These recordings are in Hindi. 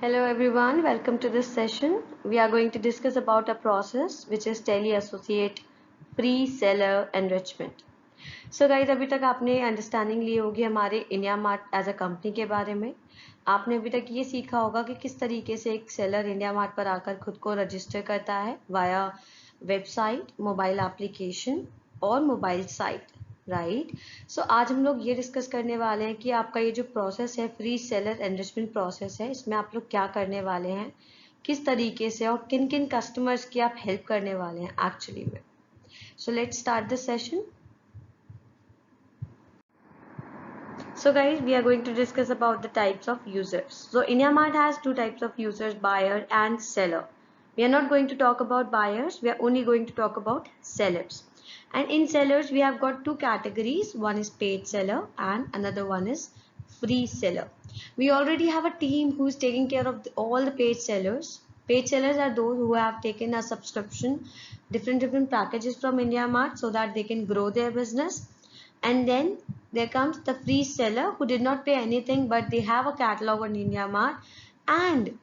Hello everyone, welcome to this session. We are going to discuss about a process which is Tele Associate Pre-Seller Enrichment. So guys, अभी तक आपने अंडरस्टैंडिंग ली होगी हमारे India Mart as a company के बारे में. आपने अभी तक ये सीखा होगा कि किस तरीके से एक सेलर इंडिया मार्ट पर आकर खुद को रजिस्टर करता है वाया वेबसाइट, मोबाइल एप्लीकेशन और मोबाइल साइट. राइट. सो आज हम लोग ये डिस्कस करने वाले हैं कि आपका ये जो प्रोसेस है फ्री सेलर एनरिचमेंट प्रोसेस है, इसमें आप लोग क्या करने वाले हैं, किस तरीके से और किन किन कस्टमर्स की आप हेल्प करने वाले हैं एक्चुअली में. So let's start this session. So guys, we are going to discuss about the types of users. So IndiaMart has two types of users, buyer and seller. We are not going to talk about buyers, we are only going to talk about sellers. And in sellers, we have got two categories. One is paid seller and another one is free seller. We already have a team who is taking care of all the paid sellers. Paid sellers are those who have taken a subscription, different packages from IndiaMart so that they can grow their business. And then there comes the free seller who did not pay anything but they have a catalog on IndiaMart, and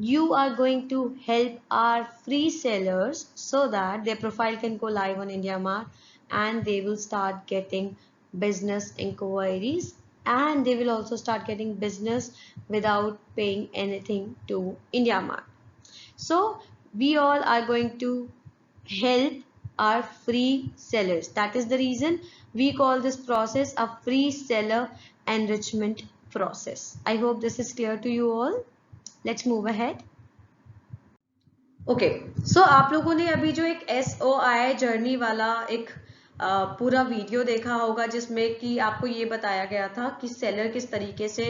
you are going to help our free sellers so that their profile can go live on IndiaMart and they will start getting business inquiries, and they will also start getting business without paying anything to IndiaMart. So we all are going to help our free sellers. That is the reason we call this process a free seller enrichment process. I hope this is clear to you all. Let's move ahead. Okay. So आप लोगों ने अभी जो एक SOI जर्नी वाला एक पूरा वीडियो देखा होगा जिसमें कि आपको ये बताया गया था कि सेलर किस तरीके से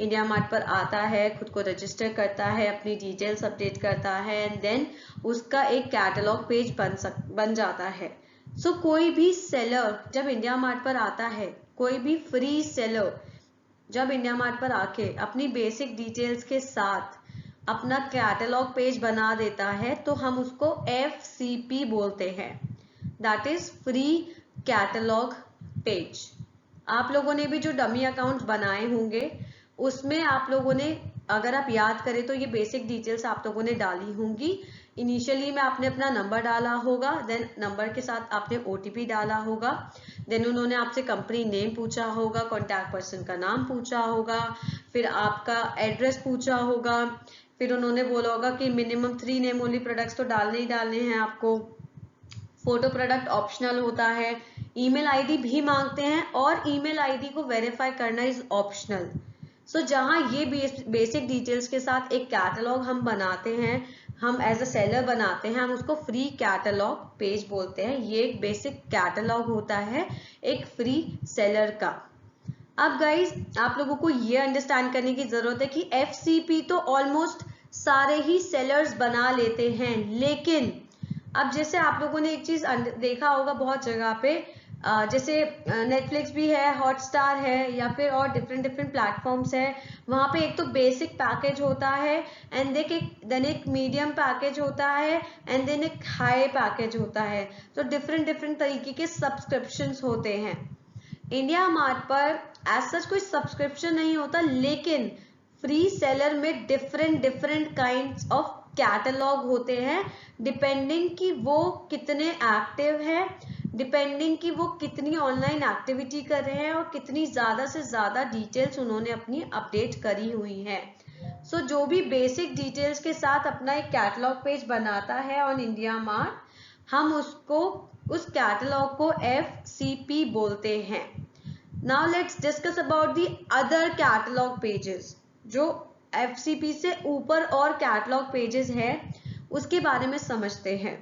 इंडिया मार्ट पर आता है, खुद को रजिस्टर करता है, अपनी डिटेल्स अपडेट करता है एंड देन उसका एक कैटलॉग पेज बन जाता है. सो कोई भी सेलर जब इंडिया मार्ट पर आता है, कोई भी फ्री सेलर जब इंडिया मार्ट पर आके अपनी बेसिक डिटेल्स के साथ अपना कैटलॉग पेज बना देता है तो हम उसको FCP बोलते हैं. That is free catalogue page. आप लोगों ने भी जो डमी अकाउंट बनाए होंगे उसमें आप लोगों ने, अगर आप याद करें तो ये बेसिक डिटेल्स आप लोगों ने डाली होंगी. इनिशियली में आपने अपना नंबर डाला होगा, देन नंबर के साथ आपने OTP डाला होगा, देन उन्होंने आपसे कंपनी नेम पूछा होगा, कॉन्टैक्ट पर्सन का नाम पूछा होगा, फिर आपका एड्रेस पूछा होगा, फिर उन्होंने बोला होगा कि मिनिमम 3 नेम ओनली प्रोडक्ट्स तो डालने ही डालने हैं आपको. फोटो प्रोडक्ट ऑप्शनल होता है. ईमेल आईडी भी मांगते हैं और ईमेल आईडी को वेरीफाई करना इज ऑप्शनल. सो जहां ये बेसिक डिटेल्स के साथ एक कैटलॉग हम बनाते हैं, हम एज अ सेलर बनाते हैं, हम उसको फ्री कैटलॉग पेज बोलते हैं. ये एक बेसिक कैटलॉग होता है एक फ्री सेलर का. अब गाइज आप लोगों को ये अंडरस्टैंड करने की जरूरत है कि FCP तो ऑलमोस्ट सारे ही सेलर्स बना लेते हैं, लेकिन अब जैसे आप लोगों ने एक चीज देखा होगा बहुत जगह पे, जैसे नेटफ्लिक्स भी है, हॉटस्टार है या फिर और डिफरेंट प्लेटफॉर्म्स है, वहां पे एक तो बेसिक पैकेज होता है एंड देन एक मीडियम पैकेज होता है एंड देन एक हाई पैकेज होता है. तो डिफरेंट तरीके के सब्सक्रिप्शंस होते हैं. इंडिया मार्ट पर एज सच कोई सब्सक्रिप्शन नहीं होता, लेकिन फ्री सेलर में डिफरेंट काइंड्स ऑफ कैटलॉग होते हैं, डिपेंडिंग कि वो कितने एक्टिव है, डिपेंडिंग कि वो कितनी ऑनलाइन एक्टिविटी कर रहे हैं और कितनी ज्यादा से ज्यादा डिटेल्स उन्होंने अपनी अपडेट करी हुई है. सो जो भी बेसिक डिटेल्स के साथ अपना एक कैटलॉग पेज बनाता है ऑन इंडिया मार्ट, हम उसको उस कैटलॉग को FCP बोलते हैं. Now let's discuss about the other catalogue pages. जो FCP से ऊपर और कैटलॉग पेजेस है उसके बारे में समझते हैं.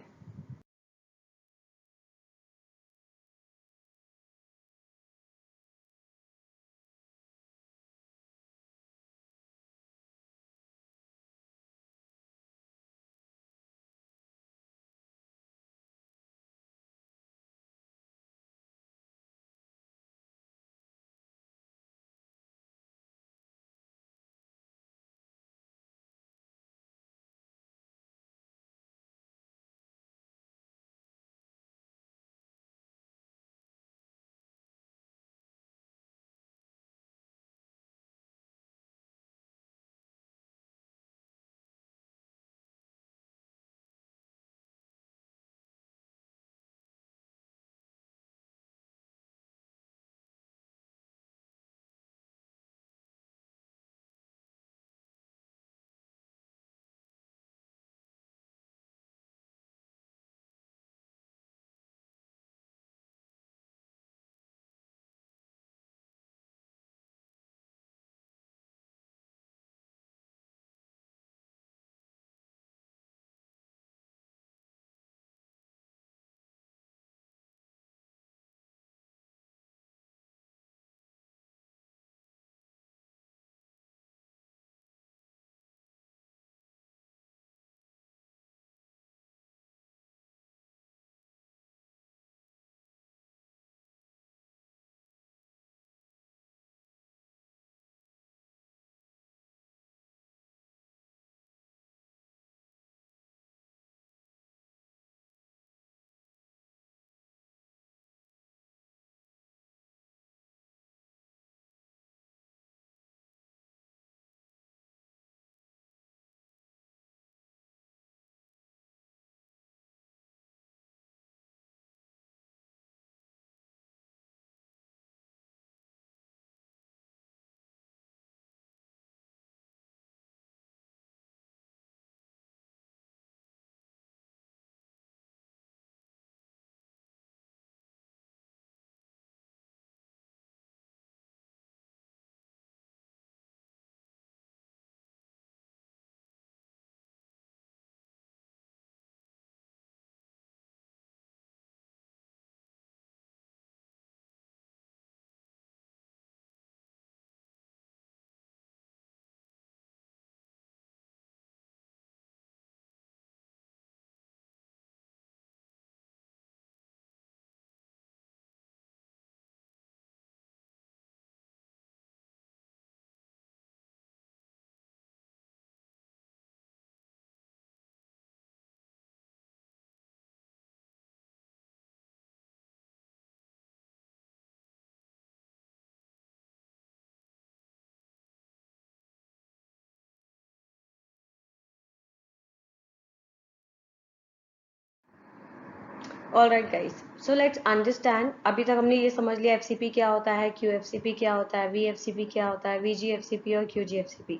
All right guys, so let's understand. अभी तक हमने ये समझ लिया एफसीपी क्या होता है, क्यूएफसीपी क्या होता है, वीएफसीपी क्या होता है, वीजीएफसीपी और क्यूजीएफसीपी,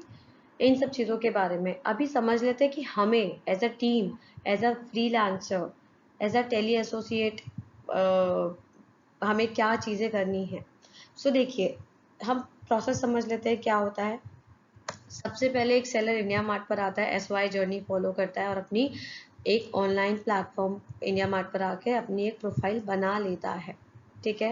इन सब चीज़ों के बारे में। अभी समझ लेते हैं कि हमें as a team, as a freelancer, as a tele associate हमें क्या चीज़ें करनी है। सो देखिए, हम प्रोसेस समझ लेते हैं क्या होता है। सबसे पहले एक सेलर इंडिया मार्ट पर आता है, एसवाई जर्नी फॉलो करता है और अपनी एक ऑनलाइन प्लेटफॉर्म इंडिया मार्ट पर आके अपनी एक प्रोफाइल बना लेता है। ठीक है,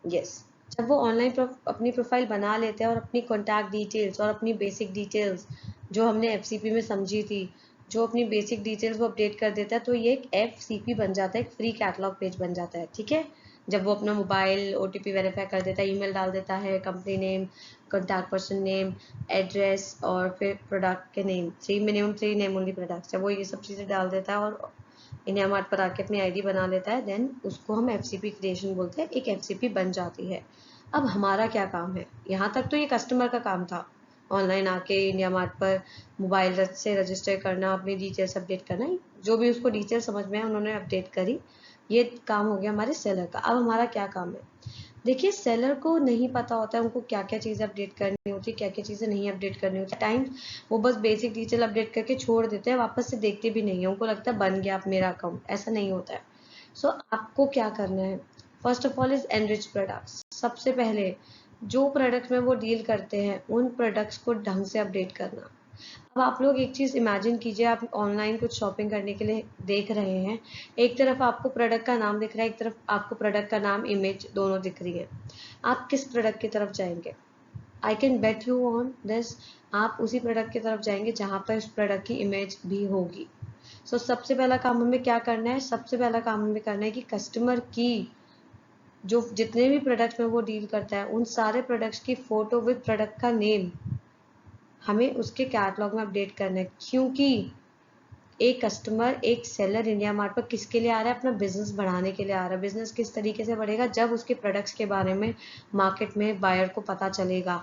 यस। जब वो ऑनलाइन अपनी प्रोफाइल बना लेते हैं और अपनी कॉन्टैक्ट डिटेल्स और अपनी बेसिक डिटेल्स जो हमने एफसीपी में समझी थी, जो अपनी बेसिक डिटेल्स वो अपडेट कर देता है, तो ये एक एफसीपी बन जाता है, एक फ्री कैटलॉग पेज बन जाता है। ठीक है, जब वो अपना मोबाइल ओटीपी वेरीफाई कर देता है, ईमेल डाल देता है, company name, contact person name, address और फिर प्रोडक्ट के name, minimum 3 name only products, जब वो ये सब चीज़ें डाल देता है और इंडिया मार्ट पर आके अपनी आईडी बना लेता है, देन उसको हम एफसीपी क्रिएशन बोलते हैं, एक एफसीपी बन जाती है। अब हमारा क्या काम है, यहाँ तक तो ये कस्टमर का काम था, ऑनलाइन आके इंडिया मार्ट पर मोबाइल से रजिस्टर करना, अपनी डिटेल्स अपडेट करना, जो भी उसको डिटेल समझ में है उन्होंने अपडेट करी, ये काम हो गया हमारे सेलर का। अब हमारा क्या काम है, देखिए सेलर को नहीं पता होता है उनको क्या क्या चीज़ें अपडेट करनी होती है, क्या क्या चीज़ें नहीं अपडेट करनी होती। टाइम्स वो बस बेसिक डिटेल अपडेट करके छोड़ देते हैं, वापस से देखते भी नहीं है, उनको लगता है बन गया अब मेरा अकाउंट, ऐसा नहीं होता है। सो आपको क्या करना है, first of all is enrich products. सबसे पहले जो प्रोडक्ट में वो डील करते हैं उन प्रोडक्ट्स को ढंग से अपडेट करना। अब आप लोग एक चीज़ इमेजिन कीजिए, आप ऑनलाइन कुछ शॉपिंग करने के लिए देख रहे हैं, एक तरफ आपको प्रोडक्ट का नाम दिख रहा है, एक तरफ आपको प्रोडक्ट का नाम, इमेज दोनों दिख रही है, आप किस प्रोडक्ट की तरफ जाएंगे? I can bet you on this, आप उसी प्रोडक्ट की तरफ जाएंगे जहाँ पर उस प्रोडक्ट की इमेज भी होगी। सो सबसे पहला काम हमें क्या करना है, सबसे पहला काम हमें करना है कि कस्टमर की जो जितने भी प्रोडक्ट में वो डील करता है उन सारे प्रोडक्ट्स की फोटो विद प्रोडक्ट का नेम हमें उसके कैटलॉग में अपडेट करना है। क्योंकि एक कस्टमर, एक सेलर इंडिया मार्ट पर किसके लिए आ रहा है, अपना बिजनेस बढ़ाने के लिए आ रहा है। बिजनेस किस तरीके से बढ़ेगा, जब उसके प्रोडक्ट्स के बारे में मार्केट में बायर को पता चलेगा।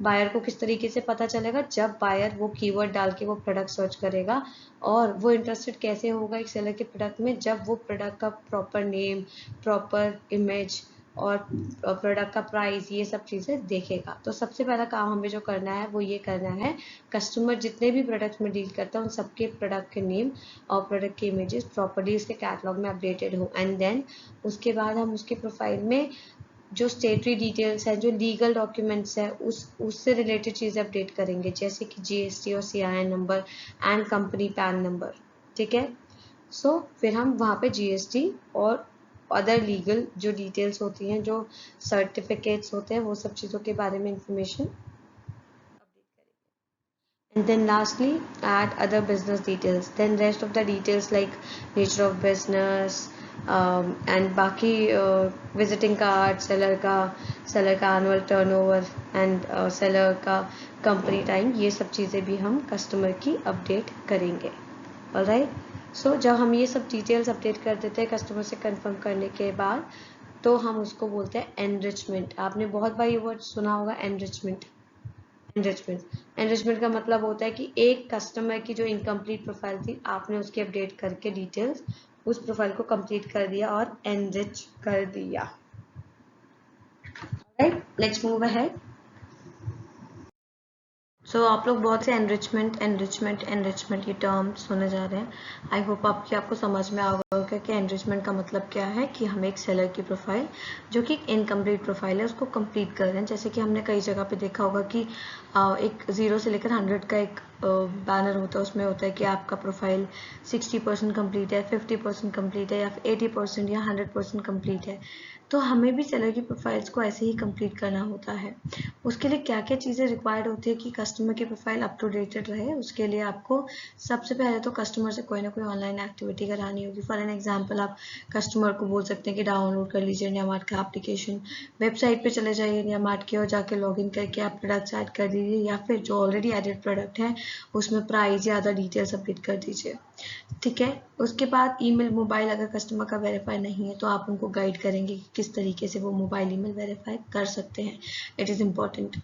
बायर को किस तरीके से पता चलेगा, जब बायर वो कीवर्ड डाल के वो प्रोडक्ट सर्च करेगा, और वो इंटरेस्टेड कैसे होगा एक सेलर के प्रोडक्ट में, जब वो प्रोडक्ट का प्रॉपर नेम, प्रॉपर इमेज और प्रोडक्ट का प्राइस, ये सब चीज़ें देखेगा। तो सबसे पहला काम हमें जो करना है वो ये करना है, कस्टमर जितने भी प्रोडक्ट्स में डील करता है उन सबके प्रोडक्ट के नेम और प्रोडक्ट के इमेजेस प्रॉपर्ली उसके कैटलॉग में अपडेटेड हो, एंड देन उसके बाद हम उसके प्रोफाइल में जो स्टेटरी डिटेल्स है, जो लीगल डॉक्यूमेंट्स है, उससे रिलेटेड चीज़ें अपडेट करेंगे, जैसे कि जीएसटी और CIN number and company pan number. ठीक है, सो फिर हम वहाँ पे जीएसटी और अदर लीगल जो डिटेल्स होती हैं, जो सर्टिफिकेट्स होते हैं, वो सब चीज़ों के बारे में information. And then lastly add other business details, then rest of the details like nature of business and बाकी visiting card, seller का annual turnover and seller का company time, ये सब चीज़ें भी हम customer की update करेंगे। alright, so जब हम ये सब डिटेल्स अपडेट कर देते हैं कस्टमर से कंफर्म करने के बाद, तो हम उसको बोलते हैं एनरिचमेंट। आपने बहुत बार ये वर्ड सुना होगा, एनरिचमेंट। एनरिचमेंट का मतलब होता है कि एक कस्टमर की जो इनकम्प्लीट प्रोफाइल थी, आपने उसकी अपडेट करके डिटेल्स उस प्रोफाइल को कंप्लीट कर दिया और एनरिच कर दिया। Right, let's move ahead. So आप लोग बहुत से एनरिचमेंट ये टर्म सुने जा रहे हैं। आई होप आपको समझ में आ गया होगा कि एनरिचमेंट का मतलब क्या है, कि हम एक सेलर की प्रोफाइल जो कि इनकम्प्लीट प्रोफाइल है उसको कंप्लीट कर रहे हैं। जैसे कि हमने कई जगह पे देखा होगा कि एक 0 से लेकर 100 का एक बैनर होता है, उसमें होता है कि आपका प्रोफाइल 60% कम्प्लीट है, 50% कम्प्लीट है, या फिर 80% या 100% कम्प्लीट है। तो हमें भी सेलर की प्रोफाइल्स को ऐसे ही कंप्लीट करना होता है। उसके लिए क्या क्या चीज़ें रिक्वायर्ड होती है कि कस्टमर की प्रोफाइल अप टू डेटेड रहे, उसके लिए आपको सबसे पहले तो कस्टमर से कोई ना कोई ऑनलाइन एक्टिविटी करानी होगी। फॉर एन एग्जांपल, आप कस्टमर को बोल सकते हैं कि डाउनलोड कर लीजिए इंडिया मार्ट का एप्लीकेशन, वेबसाइट पे चले जाइए इंडिया मार्ट के और जाके लॉगिन करके आप प्रोडक्ट्स ऐड कर दीजिए, या फिर जो ऑलरेडी एडेड प्रोडक्ट है उसमें प्राइस या अदर डिटेल्स अपडेट कर दीजिए। ठीक है, उसके बाद ईमेल, मोबाइल अगर कस्टमर का वेरीफाई नहीं है तो आप उनको गाइड करेंगे कि किस तरीके से वो मोबाइल ईमेल वेरीफाई कर सकते हैं। It is important.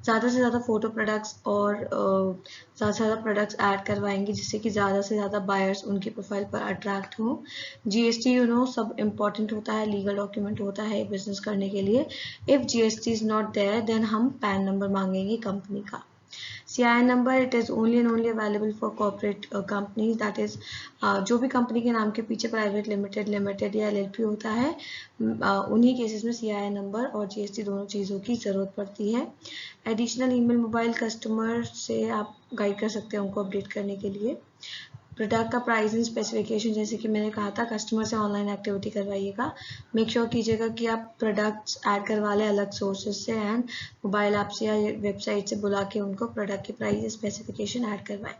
ज़्यादा से ज़्यादा फोटो प्रोडक्ट्स और ज़्यादा से ज़्यादा प्रोडक्ट्स ऐड करवाएंगे जिससे कि ज़्यादा से ज़्यादा बायर्स उनकी प्रोफाइल पर अट्रैक्ट हो। जीएसटी सब इम्पॉर्टेंट होता है, लीगल डॉक्यूमेंट होता है बिजनेस करने के लिए। If GST is not there then हम पैन नंबर मांगेंगे कंपनी का। CIN number, it is only and only available for corporate companies, that is जो भी कंपनी के नाम के पीछे प्राइवेट लिमिटेड या LLP होता है, उन्हीं केसेस में CIN नंबर और GST दोनों चीज़ों की ज़रूरत पड़ती है। एडिशनल ईमेल मोबाइल कस्टमर से आप गाइड कर सकते हैं उनको अपडेट करने के लिए। प्रोडक्ट का प्राइस एंड स्पेसिफिकेशन, जैसे कि मैंने कहा था, कस्टमर से ऑनलाइन एक्टिविटी करवाइएगा। मेक श्योर कीजिएगा कि आप प्रोडक्ट्स ऐड करवा लें अलग सोर्सेज से एंड मोबाइल ऐप से या वेबसाइट से बुला के उनको प्रोडक्ट की प्राइस स्पेसिफिकेशन ऐड करवाएं।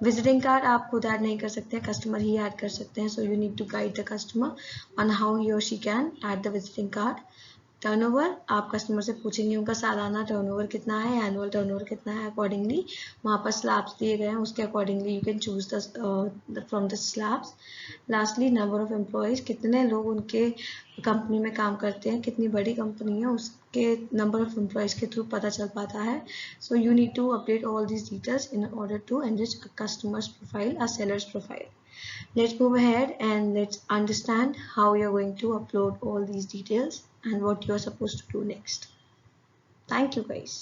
विजिटिंग कार्ड आप खुद ऐड नहीं कर सकते हैं, कस्टमर ही ऐड कर सकते हैं। So you need to guide the customer on how he or she can add the visiting card. Turnover, आप कस्टमर से पूछेंगे उनका सालाना टर्नओवर कितना है, एनुअल टर्नओवर कितना है। अकॉर्डिंगली वहाँ पर स्लैब्स दिए गए हैं, उसके accordingly you can choose the from the slabs. Lastly, number of employees, कितने लोग उनके कंपनी में काम करते हैं, कितनी बड़ी कंपनी है, उसके नंबर ऑफ एम्प्लॉयज के थ्रू पता चल पाता है। So you need to update all these details in order to enrich a customer's profile, a seller's profile. Let's move ahead and let's understand how you're going to upload all these details and what you're supposed to do next. Thank you guys.